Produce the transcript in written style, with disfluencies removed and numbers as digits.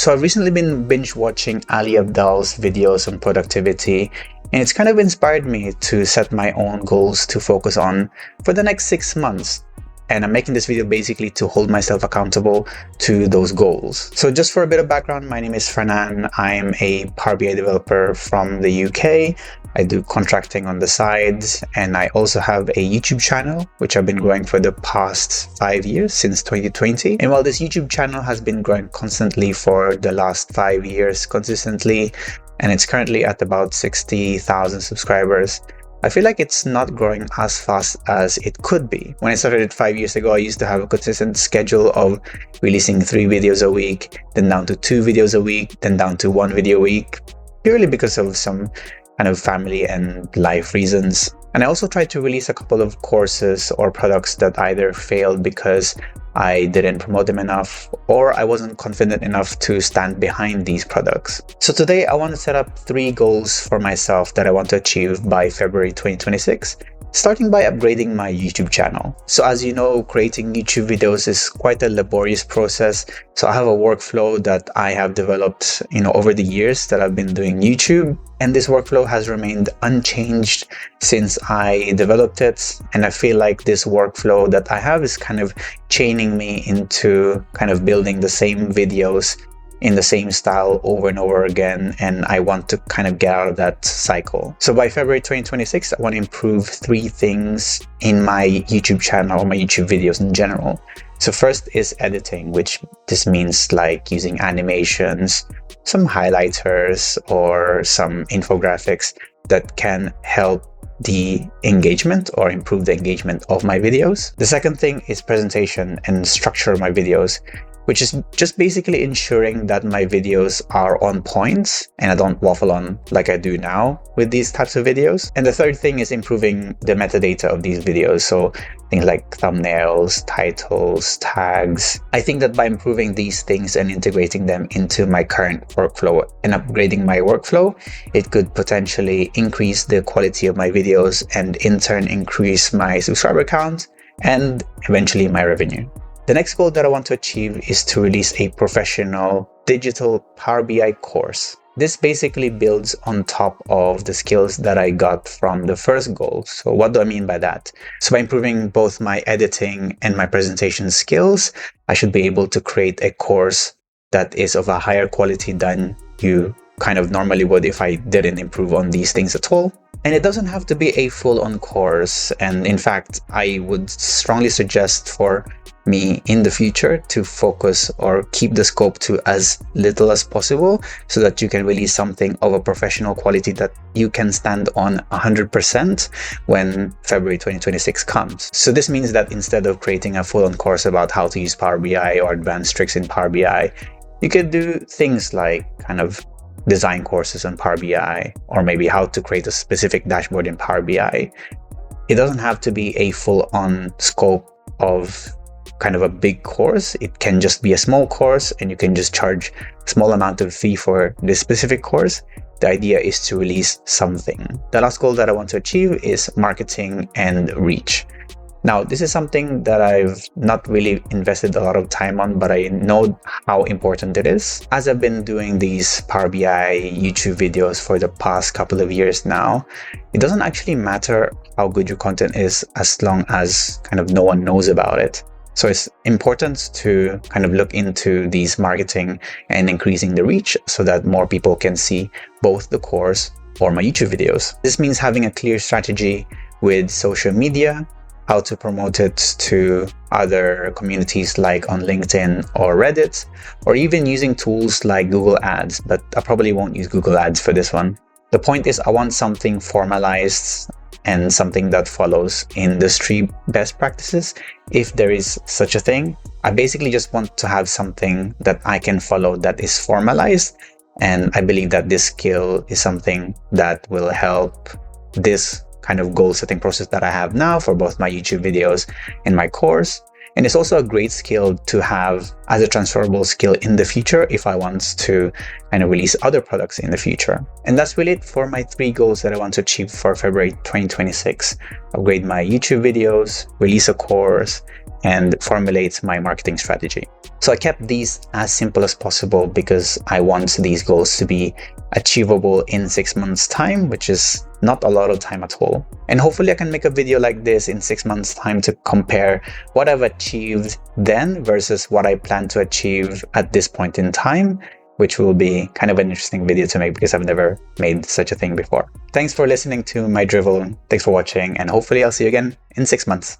So I've recently been binge watching Ali Abdaal's videos on productivity, and it's kind of inspired me to set my own goals to focus on for the next 6 months. And I'm making this video basically to hold myself accountable to those goals. So just for a bit of background, my name is Fernan. I'm a Power BI developer from the UK. I do contracting on the side, and I also have a YouTube channel, which I've been growing for the past 5 years, since 2020. And while this YouTube channel has been growing constantly for the last 5 years consistently, and it's currently at about 60,000 subscribers, I feel like it's not growing as fast as it could be. When I started it 5 years ago, I used to have a consistent schedule of releasing 3 videos a week, then down to 2 videos a week, then down to 1 video a week, purely because of some kind of family and life reasons. And I also tried to release a couple of courses or products that either failed because I didn't promote them enough, or I wasn't confident enough to stand behind these products. So today I want to set up 3 goals for myself that I want to achieve by February 2026, starting by upgrading my YouTube channel. So as you know, creating YouTube videos is quite a laborious process. So I have a workflow that I have developed, over the years that I've been doing YouTube. And this workflow has remained unchanged since I developed it. And I feel like this workflow that I have is kind of chaining me into kind of building the same videos in the same style over and over again, and I want to kind of get out of that cycle. So by February 2026, I want to improve 3 things in my YouTube channel or my YouTube videos in general. So first is editing, which this means like using animations, some highlighters, or some infographics that can help the engagement or improve the engagement of my videos. The second thing is presentation and structure of my videos, which is just basically ensuring that my videos are on point and I don't waffle on like I do now with these types of videos. And the third thing is improving the metadata of these videos. So things like thumbnails, titles, tags. I think that by improving these things and integrating them into my current workflow and upgrading my workflow, it could potentially increase the quality of my videos and in turn increase my subscriber count and eventually my revenue. The next goal that I want to achieve is to release a professional digital Power BI course. This basically builds on top of the skills that I got from the first goal. So what do I mean by that? So by improving both my editing and my presentation skills, I should be able to create a course that is of a higher quality than you kind of normally would if I didn't improve on these things at all. And it doesn't have to be a full-on course. And in fact, I would strongly suggest for me in the future to focus or keep the scope to as little as possible so that you can release something of a professional quality that you can stand on 100% when February 2026 comes. So this means that instead of creating a full-on course about how to use Power BI or advanced tricks in Power BI, you could do things like kind of design courses on Power BI, or maybe how to create a specific dashboard in Power BI. It doesn't have to be a full-on scope of kind of a big course. It can just be a small course and you can just charge a small amount of fee for this specific course. The idea is to release something. The last goal that I want to achieve is marketing and reach. Now, this is something that I've not really invested a lot of time on, but I know how important it is. As I've been doing these Power BI YouTube videos for the past couple of years now, it doesn't actually matter how good your content is as long as kind of no one knows about it. So it's important to kind of look into these marketing and increasing the reach so that more people can see both the course or my YouTube videos. This means having a clear strategy with social media, how to promote it to other communities like on LinkedIn or Reddit, or even using tools like Google Ads, but I probably won't use Google Ads for this one. The point is I want something formalized and something that follows industry best practices, if there is such a thing. I basically just want to have something that I can follow that is formalized, and I believe that this skill is something that will help this kind of goal setting process that I have now for both my YouTube videos and my course. And it's also a great skill to have as a transferable skill in the future if I want to kind of release other products in the future. And that's really it for my 3 goals that I want to achieve for February 2026. Upgrade my YouTube videos, release a course, and formulate my marketing strategy. So I kept these as simple as possible because I want these goals to be achievable in 6 months' time, which is not a lot of time at all. And hopefully I can make a video like this in 6 months' time to compare what I've achieved then versus what I plan to achieve at this point in time, which will be kind of an interesting video to make because I've never made such a thing before. Thanks for listening to my drivel. Thanks for watching, and hopefully I'll see you again in 6 months.